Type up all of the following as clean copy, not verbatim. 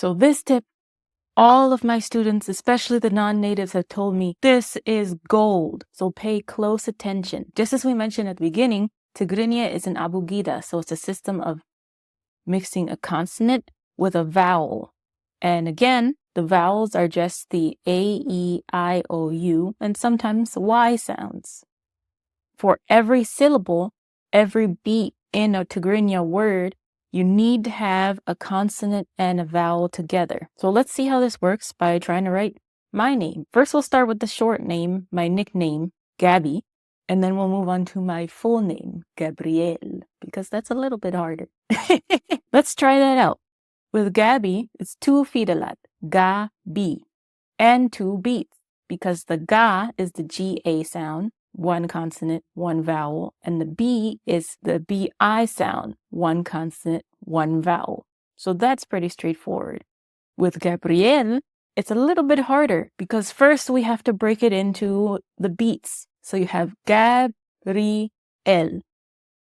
So this tip, all of my students, especially the non-natives, have told me this is gold. So pay close attention. Just as we mentioned at the beginning, Tigrinya is an abugida. So it's a system of mixing a consonant with a vowel. And again, the vowels are just the A, E, I, O, U, and sometimes Y sounds. For every syllable, every beat in a Tigrinya word, you need to have a consonant and a vowel together. So let's see how this works by trying to write my name. First, we'll start with the short name, my nickname, Gaby, and then we'll move on to my full name, Gabrielle, because that's a little bit harder. Let's try that out. With Gaby, it's 2 fidelat, Ga-B, and 2 beats, because the Ga is the G-A sound, 1 consonant, 1 vowel, and the B is the B-I sound, 1 consonant, 1 vowel. So that's pretty straightforward. With Gabrielle, it's a little bit harder because first we have to break it into the beats. So you have Gabrielle,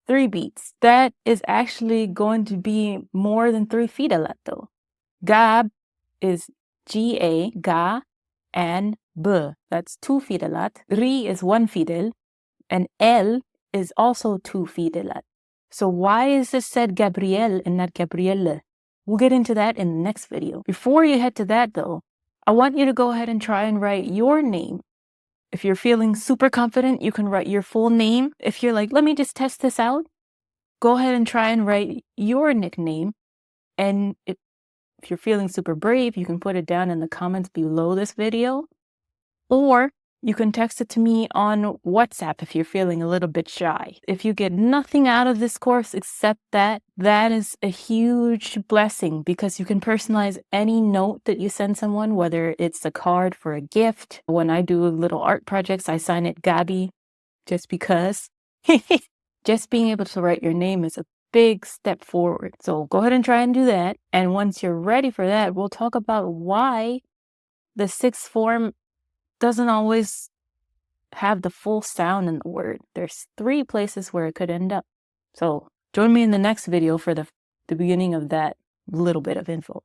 3 beats. That is actually going to be more than 3 fidelat though. Gab is G-A, Ga, and B. That's 2 fidelat. Ri is 1 fidel. And El is also 2 fidelat. So why is this said Gabrielle and not Gabrielle? We'll get into that in the next video. Before you head to that though, I want you to go ahead and try and write your name. If you're feeling super confident, you can write your full name. If you're like, let me just test this out, go ahead and try and write your nickname. And if you're feeling super brave, you can put it down in the comments below this video. Or you can text it to me on WhatsApp if you're feeling a little bit shy. If you get nothing out of this course except that is a huge blessing because you can personalize any note that you send someone, whether it's a card for a gift. When I do little art projects, I sign it Gaby just because. Just being able to write your name is a big step forward. So go ahead and try and do that. And once you're ready for that, we'll talk about why the 6th form doesn't always have the full sound in the word. There's 3 places where it could end up. So join me in the next video for the beginning of that little bit of info.